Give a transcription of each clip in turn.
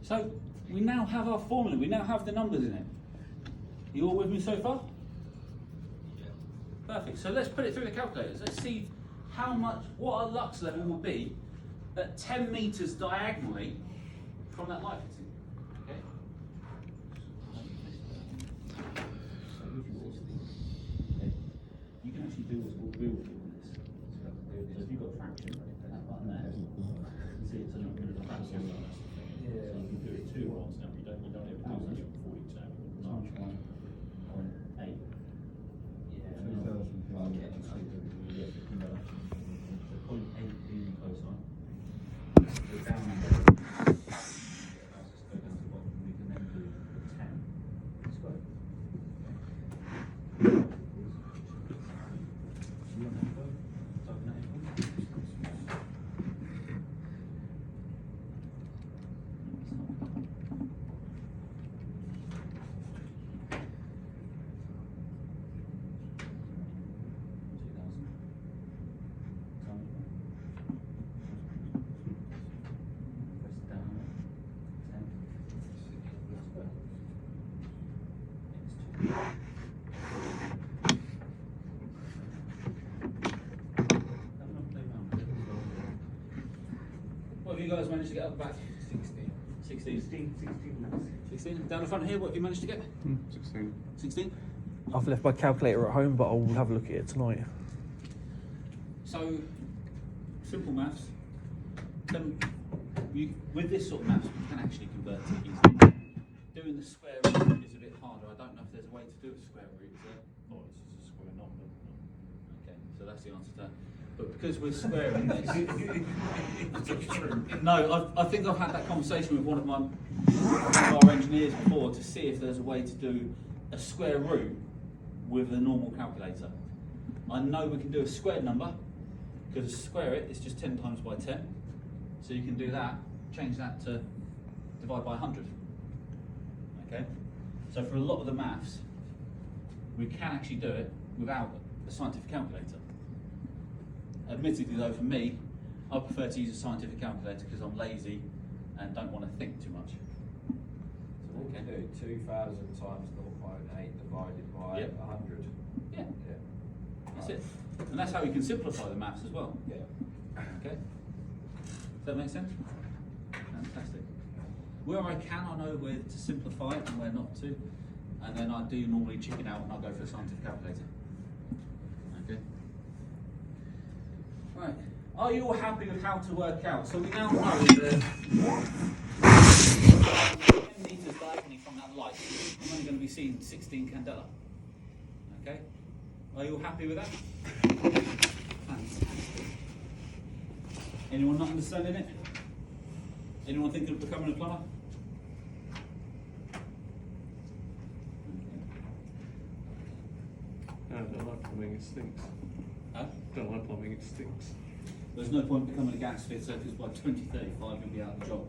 So we now have our formula, we now have the numbers in it. You all with me so far? Yeah. Perfect. So let's put it through the calculators. Let's see how much, what our lux level will be at 10 metres diagonally from that light fitting. Okay? You can actually do what's called real field in this. So if you've got fraction, then that button there, you see it's a little bit of a fraction. So you can do it 2 rolls now, you don't ever do 142. Times 1.8. Yeah. 0.8 being close on. Go down and go down to the bottom. We can then do 10 squared. You want that go? Type that in. What have you guys managed to get up the back? 16. 16. 16. Down the front here, what have you managed to get? 16. 16. I've left my calculator at home, but I'll have a look at it tonight. So, simple maths. With this sort of maths, we can actually convert to easily. Doing the square root is a bit harder. I don't know if there's a way to do a square root, is there? Oh, it's just a square number. Okay, so that's the answer to that. But because we're squaring this... No, I think I've had that conversation with one of our engineers before to see if there's a way to do a square root with a normal calculator. I know we can do a squared number, because to square it, it's just 10 times by 10. So you can do that, change that to divide by 100. Okay? So for a lot of the maths, we can actually do it without a scientific calculator. Admittedly though, for me, I prefer to use a scientific calculator because I'm lazy and don't want to think too much. So what we can do, 2,000 times 0.8 divided by Yep. 100. Yeah, Yeah. that's it. And that's how we can simplify the maths as well. Yeah. Okay? Does that make sense? Fantastic. Where I can, I know where to simplify it and where not to. And then I do normally chicken out and I'll go for a scientific calculator. Okay? Right. Are you all happy with how to work out? So we now know that 10 metres diagonally from that light, I'm only going to be seeing 16 candela. Okay? Are you all happy with that? Fantastic. Anyone not understanding it? Anyone thinking of becoming a plumber? No, I don't like plumbing, it stinks. Huh? Don't like plumbing, it stinks. There's no point becoming a gas fitter because by 2035 you'll be out of the job.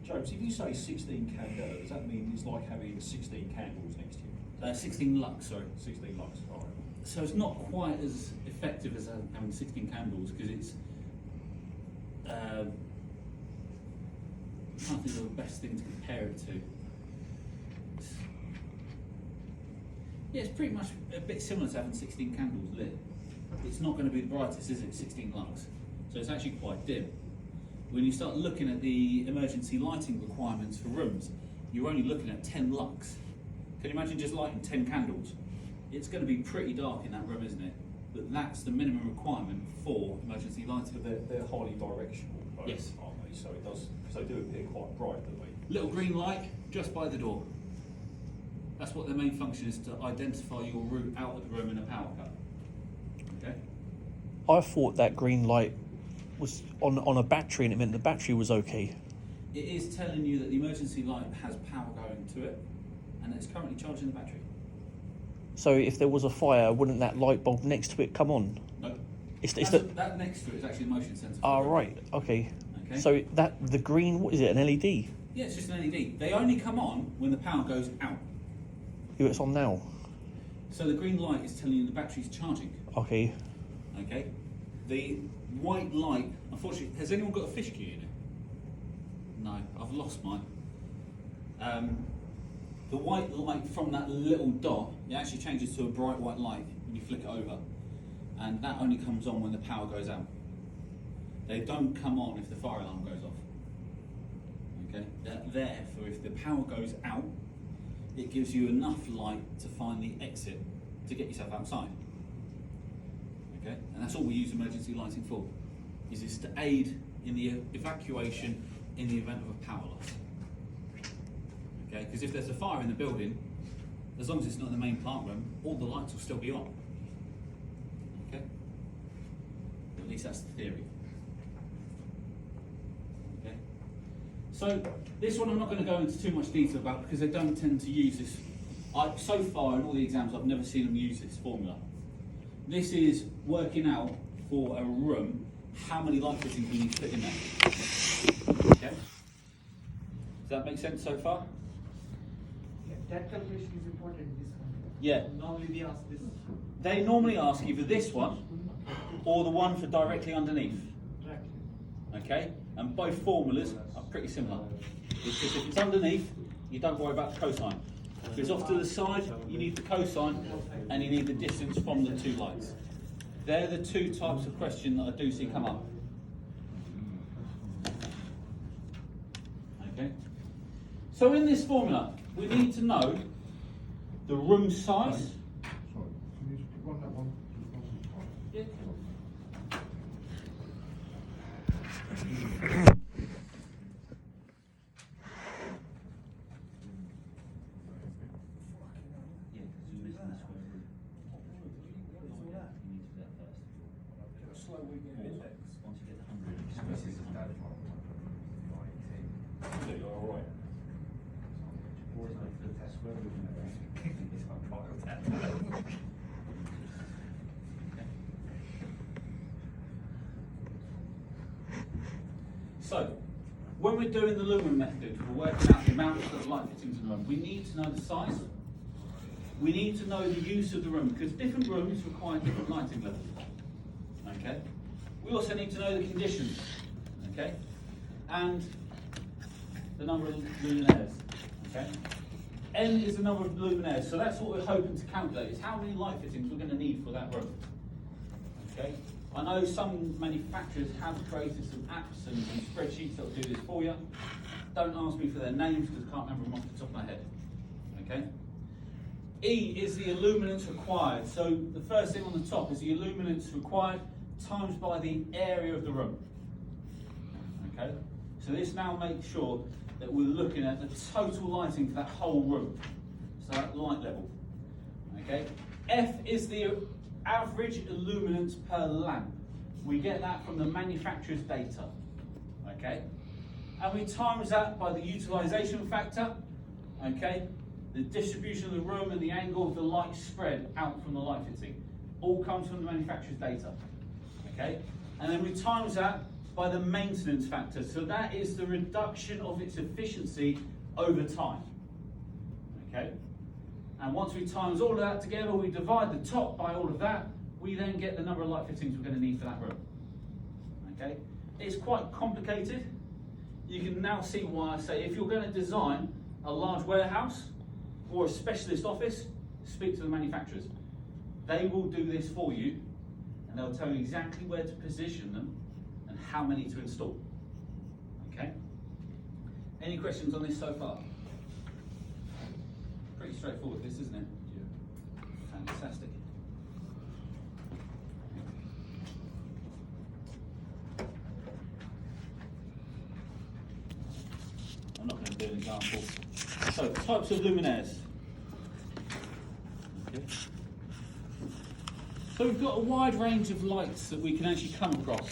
James, if you say 16 candela, does that mean it's like having 16 candles next to you? 16 lux, sorry. 16 lux, all right. So it's not quite as effective as having 16 candles because it's. I'm trying to think of the best thing to compare it to. Yeah, it's pretty much a bit similar to having 16 candles lit. It's not going to be the brightest, is it? 16 lux. So it's actually quite dim. When you start looking at the emergency lighting requirements for rooms, you're only looking at 10 lux. Can you imagine just lighting 10 candles? It's going to be pretty dark in that room, isn't it? But that's the minimum requirement for emergency lighting. But they're highly directional, both, Yes. aren't they? So it does, because they do appear quite bright, don't they? Little green light just by the door. That's what their main function is, to identify your route out of the room in a power cut. Okay? I thought that green light was on a battery and it meant the battery was okay. It is telling you that the emergency light has power going to it and it's currently charging the battery. So if there was a fire, wouldn't that light bulb next to it come on? No. That next to it is actually a motion sensor. Ah, right, okay. Okay. So the green, what is it, an LED? Yeah, it's just an LED. They only come on when the power goes out. Here it's on now. So the green light is telling you the battery's charging. Okay. Okay. The white light, unfortunately, has anyone got a fish key in it? No, I've lost mine. The white light from that little dot, it actually changes to a bright white light when you flick it over. And that only comes on when the power goes out. They don't come on if the fire alarm goes off. Okay, they're there for if the power goes out, it gives you enough light to find the exit to get yourself outside. Okay, and that's all we use emergency lighting for, is to aid in the evacuation in the event of a power loss. Okay, because if there's a fire in the building, as long as it's not in the main plant room, all the lights will still be on. Okay, at least that's the theory. Okay, so this one I'm not going to go into too much detail about because they don't tend to use this. So far in all the exams, I've never seen them use this formula. This is working out for a room how many light fittings we need to fit in there. Okay, does that make sense so far? Yeah, that calculation is important, this one. Yeah. Normally they ask this. They normally ask either this one or the one for directly underneath. Right. Okay, and both formulas are pretty similar. It's just if it's underneath, you don't worry about the cosine. If it's off to the side, you need the cosine and you need the distance from the two lights. They're the two types of question that I do see come up. Okay. So in this formula, we need to know the room size. Yeah. So, when we're doing the lumen method, we're working out the amount of light fittings in the room. We need to know the size. We need to know the use of the room because different rooms require different lighting levels. Okay. We also need to know the conditions. Okay. And the number of luminaires. Okay. N is the number of luminaires, so that's what we're hoping to calculate, is how many light fittings we're going to need for that room. Okay. I know some manufacturers have created some apps and spreadsheets that will do this for you. Don't ask me for their names because I can't remember them off the top of my head. Okay. E is the illuminance required. So the first thing on the top is the illuminance required times by the area of the room. Okay. So this now makes sure that we're looking at the total lighting for that whole room. So that light level. Okay. F is the average illuminance per lamp. We get that from the manufacturer's data. Okay. And we times that by the utilization factor. Okay. The distribution of the room and the angle of the light spread out from the light fitting. All comes from the manufacturer's data. Okay. And then we times that by the maintenance factor. So that is the reduction of its efficiency over time. Okay. And once we times all of that together, we divide the top by all of that, we then get the number of light fittings we're going to need for that room. Okay. It's quite complicated. You can now see why I say if you're going to design a large warehouse or a specialist office, speak to the manufacturers. They will do this for you and they'll tell you exactly where to position them and how many to install. Okay? Any questions on this so far? Pretty straightforward this, isn't it? Yeah. Fantastic. I'm not going to do an example. So, types of luminaires. Okay. So we've got a wide range of lights that we can actually come across.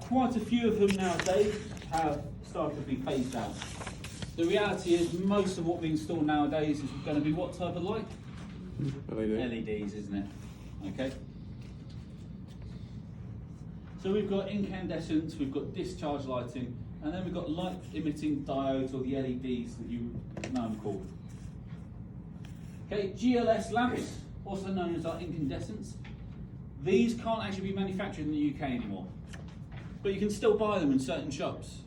Quite a few of them nowadays have started to be phased out. The reality is most of what we install nowadays is going to be what type of light? LEDs, isn't it? Okay. So we've got incandescents, we've got discharge lighting, and then we've got light emitting diodes, or the LEDs that you know them called. Okay, GLS lamps, also known as our incandescents. These can't actually be manufactured in the UK anymore, but you can still buy them in certain shops.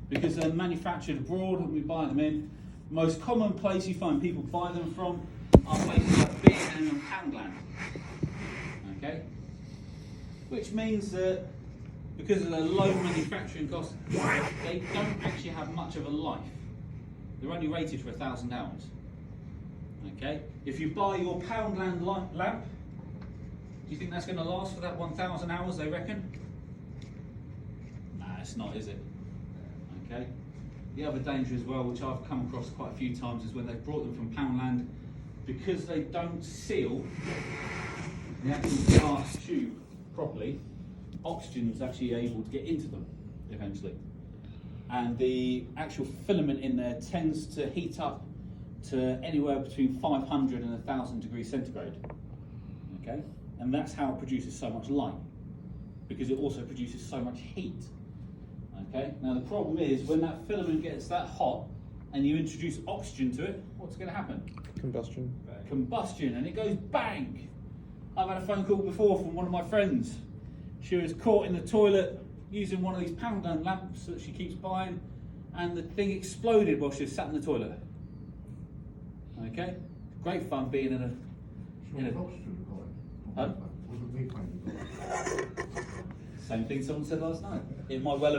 because they're manufactured abroad and we buy them in. Most common place you find people buy them from are places like Vietnam and Poundland. Okay? Which means that because of their low manufacturing costs, they don't actually have much of a life. They're only rated for 1,000 hours. Okay? If you buy your Poundland lamp, do you think that's going to last for that 1,000 hours, they reckon? Nah, it's not, is it? Okay? The other danger as well, which I've come across quite a few times, is when they've brought them from Poundland, because they don't seal the actual glass tube properly, oxygen is actually able to get into them eventually. And the actual filament in there tends to heat up to anywhere between 500 and 1,000 degrees centigrade. Okay? And that's how it produces so much light, because it also produces so much heat. Okay? Now the problem is, when that filament gets that hot and you introduce oxygen to it, what's going to happen? Combustion. Combustion, and it goes bang. I've had a phone call before from one of my friends. She was caught in the toilet using one of these Poundland lamps that she keeps buying, and the thing exploded while she was sat in the toilet. Okay? Great fun being in a Huh? Same thing someone said last night. It might well have